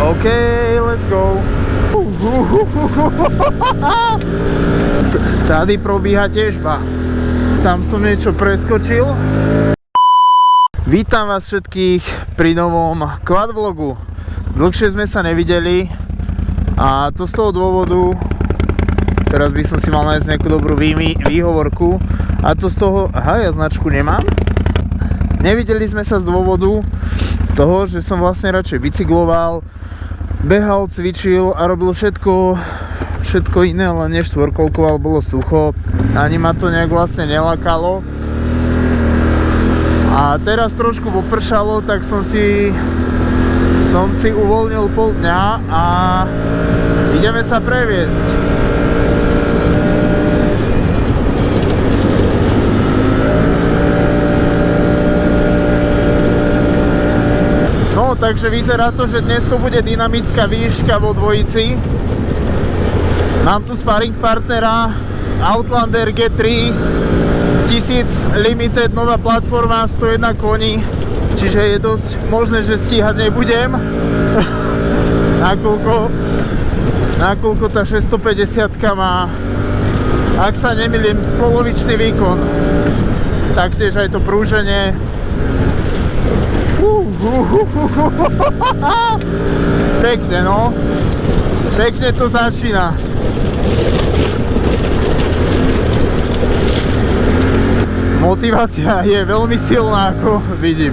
OK, let's go. Tady probíha težba. Tam som niečo preskočil. Vítam vás všetkých pri novom quad vlogu. Dlhšie sme sa nevideli a to z toho dôvodu, teraz by som si mal nájsť nejakú dobrú výhovorku, a to z toho, ja značku nemám. Nevideli sme sa z dôvodu toho, že som vlastne radšej bicykloval, behal, cvičil a robil všetko iné, len než štvorkolkoval, bolo sucho, ani ma to nejak vlastne nelakalo. A teraz trošku popršalo, tak som si uvoľnil pol dňa a ideme sa previesť. No, takže vyzerá to, že dnes to bude dynamická výška vo dvojici. Mám tu sparring partnera Outlander G3 1000 Limited, nová platforma, 101 koní, čiže je dosť možné, že stíhať nebudem. Nakoľko tá 650 má, ak sa nemýlim, polovičný výkon. Taktiež aj to prúženie. Pekne, no. Pekne to začína. Motivácia je veľmi silná, ako vidím.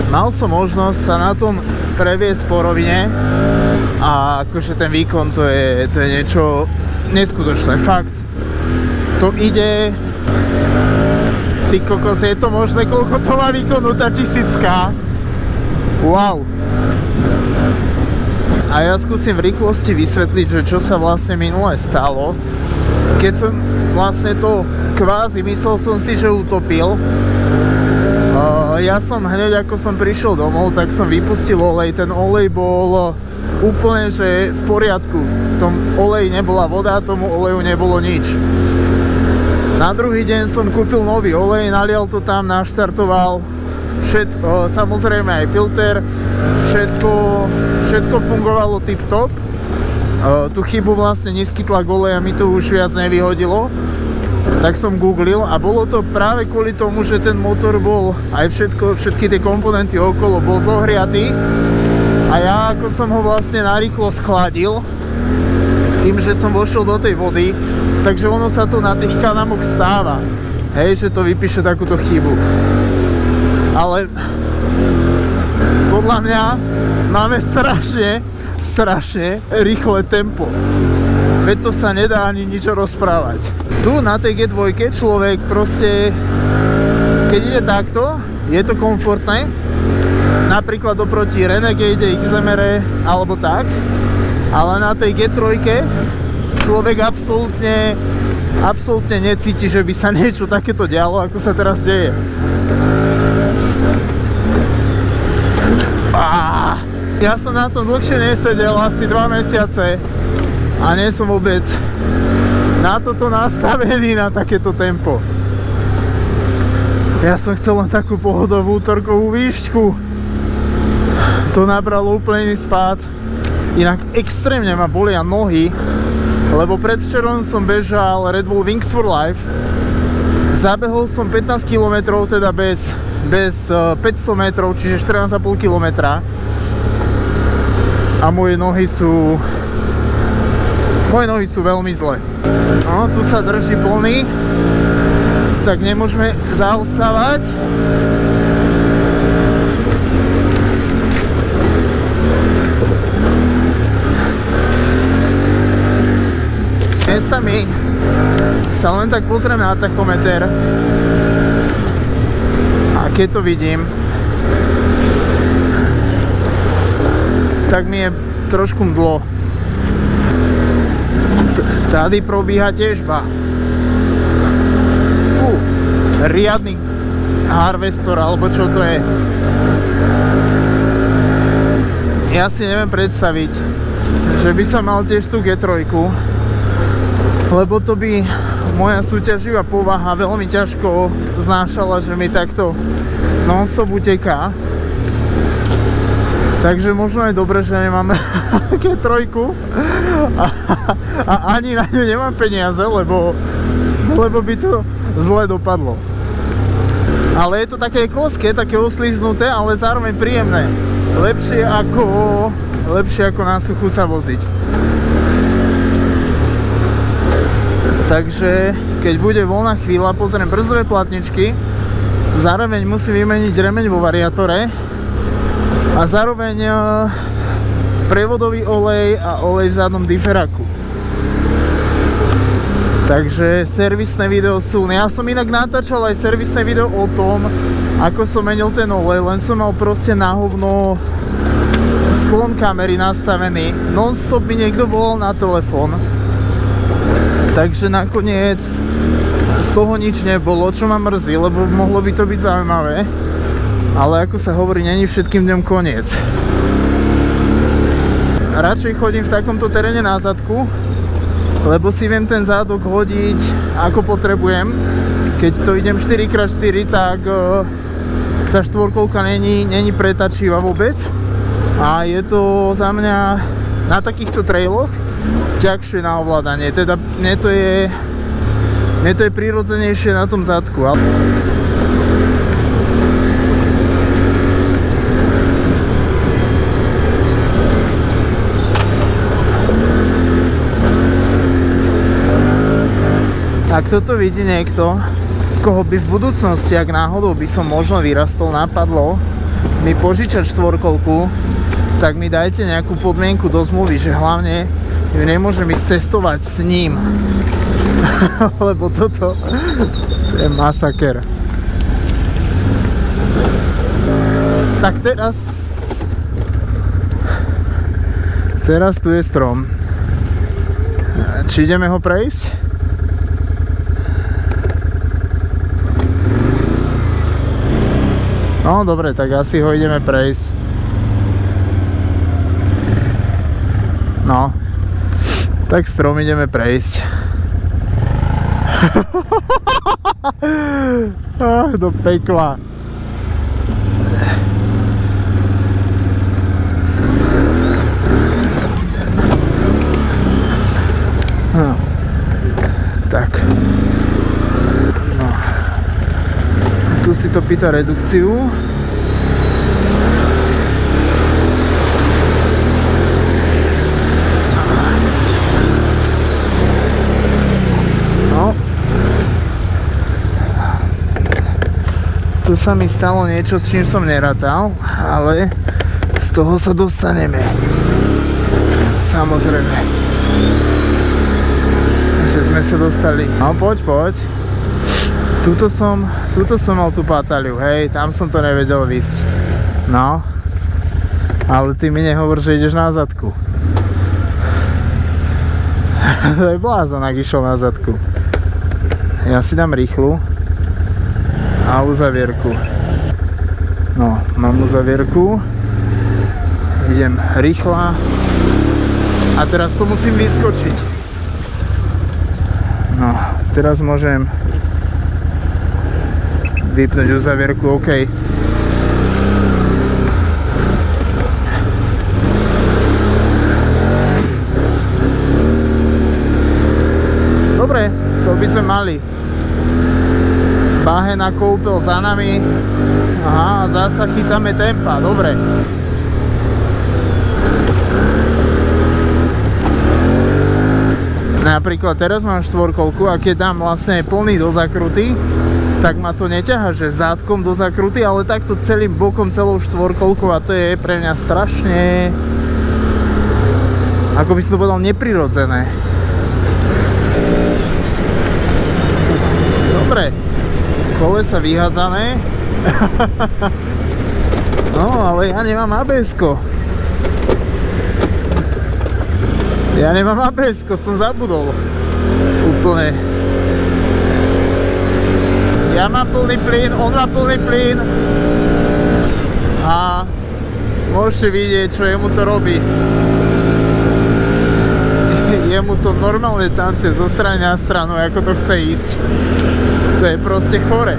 Mal som možnosť sa na tom previesť po rovine a akože ten výkon to je niečo neskutočné, fakt. To ide. Ty kokos, je to možné, koľko to má výkonu tá 1000? Wow. A ja skúsim v rýchlosti vysvetliť, že čo sa vlastne minule stalo. Keď som vlastne to kvázi, myslel som si, že utopil. Ja som hneď, ako som prišiel domov, tak som vypustil olej. Ten olej bol úplne, že v poriadku. V tom oleji nebola voda, tomu oleju nebolo nič. Na druhý deň som kúpil nový olej, nalial to tam, naštartoval, samozrejme aj filter, všetko fungovalo tip-top. Tú chybu vlastne nízky tlak oleja mi to už viac nevyhodilo, tak som googlil a bolo to práve kvôli tomu, že ten motor bol, aj všetky tie komponenty okolo bol zohriatý a ja ako som ho vlastne narýchlo schladil, tým, že som vošiel do tej vody, takže ono sa to na tých kanamoch stáva. Hej, že to vypíše takúto chybu. Ale podľa mňa máme strašne rýchle tempo. Veď to sa nedá ani nič rozprávať. Tu na tej G2 človek proste, keď ide takto, je to komfortné. Napríklad oproti Renegade, XMR alebo tak. Ale na tej G3 človek absolútne necíti, že by sa niečo takéto dialo, ako sa teraz deje. Ja som na tom dlhšie nesedel, asi 2 mesiace a nie som vôbec na toto nastavený, na takéto tempo. Ja som chcel len takú pohodovú útorkovú výšku. To nabralo úplne iný spád. Inak extrémne ma bolia nohy, lebo predvčerom som bežal Red Bull Wings for Life. Zabehol som 15 km, teda bez 500 metrov, čiže 14,5 km. A moje nohy sú veľmi zlé. No, tu sa drží plný, tak nemôžeme zaostávať. Miestami sa len tak pozriem na tachometer a keď to vidím, tak mi je trošku mdlo. Tady probíha težba. Riadny harvestor, alebo čo to je. Ja si neviem predstaviť, že by som mal tiež tú G3, lebo to by moja súťaživá povaha veľmi ťažko znášala, že mi takto non-stop uteká. Takže možno je dobre, že nemáme G3 a ani na ňu nemám peniaze, lebo by to zle dopadlo. Ale je to také kloské, také osliznuté, ale zároveň príjemné. Lepšie ako na suchu sa voziť. Takže keď bude voľná chvíľa, pozriem brzdové platničky, zároveň musím vymeniť remeň vo variátore a zároveň prevodový olej a olej v zadnom diferáku. Takže servisné video sú. Ja som inak natáčal aj servisné video o tom, ako som menil ten olej, len som mal proste na hovno sklon kamery nastavený. Non-stop mi niekto volal na telefón. Takže nakoniec z toho nič nebolo, čo ma mrzí, lebo mohlo by to byť zaujímavé. Ale ako sa hovorí, není všetkým dňom koniec. Radšej chodím v takomto teréne na zadku, lebo si viem ten zádok hodiť ako potrebujem. Keď to idem 4x4, tak tá štvorkolka není pretačivá vôbec. A je to za mňa na takýchto trailoch ťažšie na ovládanie. Teda mne to je prirodzenejšie na tom zadku. Ak toto vidí niekto, koho by v budúcnosti, ak náhodou by som možno vyrastol, napadlo mi požičať štvorkolku, tak mi dajte nejakú podmienku do zmluvy, že hlavne ju nemôžem ísť testovať s ním. Lebo toto to je masaker. Tak teraz tu je strom. Či ideme ho prejsť? No dobre, tak asi ho ideme prejsť. No, tak strom ideme prejsť. Do pekla. Tak. No. Tu si to pýta redukciu. No. Tu sa mi stalo niečo, s čím som nerátal, ale z toho sa dostaneme. Samozrejme. Že sme sa dostali. No poď. Tuto som mal tú pataliu, hej, tam som to nevedel výsť. No, ale ty mi nehovor, že ideš na zadku. To je blázon, ak išiel na zadku. Ja si dám rýchlu a uzavierku. No, mám uzavierku. Idem rýchla a teraz to musím vyskočiť. No, teraz môžem vypnúť uzavierku, OK. Dobre, to by sme mali. Bahen a koupel za nami. Aha, zasa chytáme tempa, dobre. Napríklad teraz mám štvorkolku a keď dám vlastne plný do zakruty, tak ma to neťaha, že zádkom do zakruty, ale takto celým bokom, celou štvorkolkou a to je pre mňa strašne, ako by si to povedal, neprirodzené. Dobre, kolesa vyhádzané. No, ale ja nemám ABS-ko. Som zabudol. Úplne. Ja mám plný plyn, on má plný plyn a môžete vidieť, čo jemu to robí. jemu to normálne tancuje zo strany na stranu, ako to chce ísť. To je proste chore.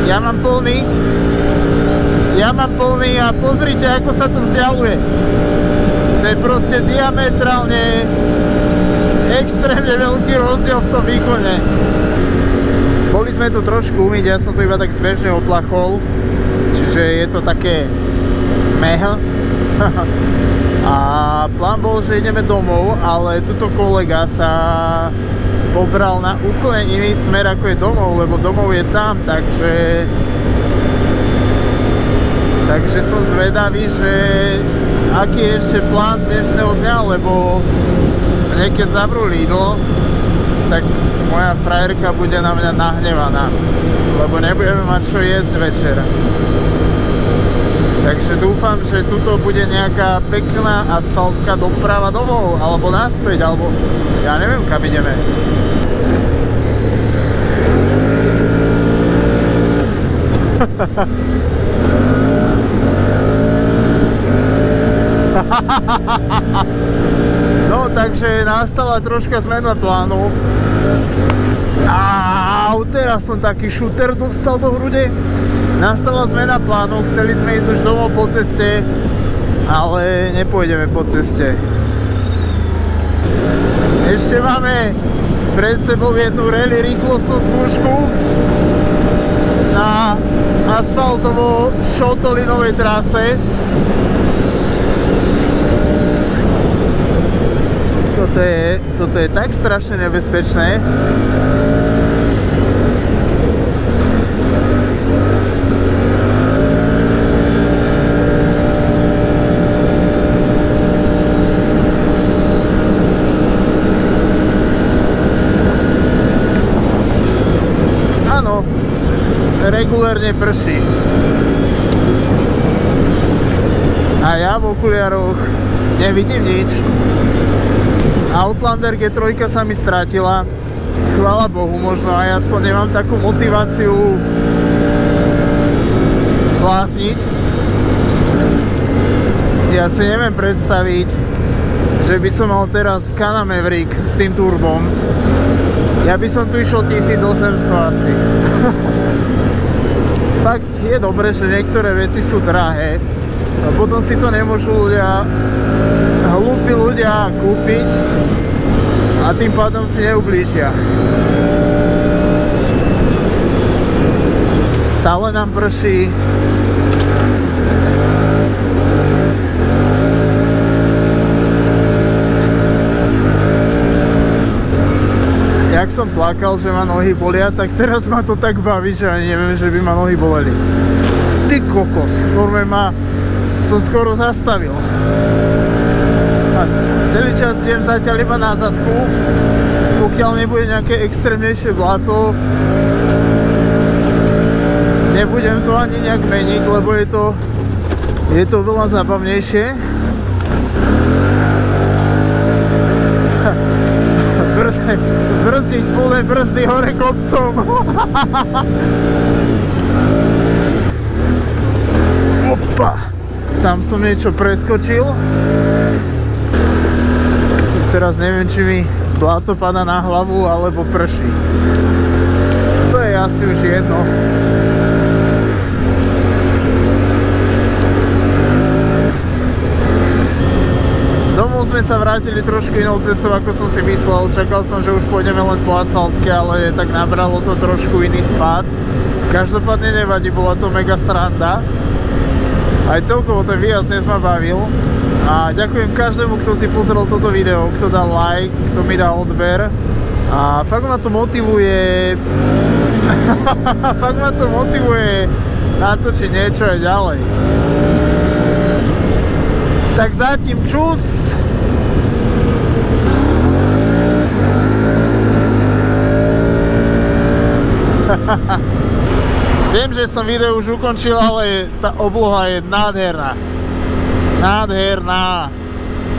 Ja mám plný a pozrite, ako sa to vzdialuje. To je proste diametrálne extrémne veľký rozdiel v tom výkone. Boli sme to trošku umyť, ja som to iba tak zbežne oplachol, čiže je to také meh. A plán bol, že ideme domov, ale tuto kolega sa pobral na úplne iný smer, ako je domov, lebo domov je tam, takže som zvedavý, že aký je ešte plán dnešného dňa, lebo keď zavrú Lidl, tak moja frajerka bude na mňa nahnevaná, lebo nebudeme mať čo jesť večer. Takže dúfam, že tuto bude nejaká pekná asfaltka doprava domov, alebo naspäť, alebo ja neviem, kam ideme. No, takže nastala troška zmena plánu. Teraz som taký šúter dostal do hrude. Nastala zmena plánu, chceli sme ísť už domov po ceste, ale nepôjdeme po ceste. Ešte máme pred sebou jednu rally rýchlostnú skúšku na asfaltovo-šotolinovej trase. Toto je tak strašne nebezpečné. Áno, regulérne prší. A ja v okuliaroch nevidím nič. Outlander G3 sa mi strátila. Chvála Bohu, možno aj aspoň nemám takú motiváciu vlastniť. Ja si neviem predstaviť, že by som mal teraz Kana Maverick s tým turbom. Ja by som tu išiel 1800 asi. Fakt je dobré, že niektoré veci sú drahé a potom si to nemôžu hlúpi ľudia kúpiť a tým pádom si neublížia. Stále nám prší. Jak som plakal, že ma nohy bolia, tak teraz ma to tak baví, že ani neviem, že by ma nohy boleli. Ty kokos, som skoro zastavil. A celý čas idem zatiaľ iba na zadku, pokiaľ nebude nejaké extrémnejšie blato. Nebudem to ani nejak meniť, lebo je to veľa zábavnejšie. Brzdiť plné brzdy hore kopcom. Opa, tam som niečo preskočil. Teraz neviem, či mi bláto padá na hlavu alebo prší. To je asi už jedno. Domov sme sa vrátili trošku inou cestou, ako som si myslel. Čakal som, že už pôjdeme len po asfaltke, ale tak nabralo to trošku iný spád. Každopádne nevadí, bola to mega sranda. Aj celkovo ten výjazd dnes ma bavil. A ďakujem každému, kto si pozrel toto video, kto dá like, kto mi dá odber. A fakt ma to motivuje natočiť niečo aj ďalej. Tak zatím čus! Viem, že som video už ukončil, ale tá obloha je nádherná. Nádherná.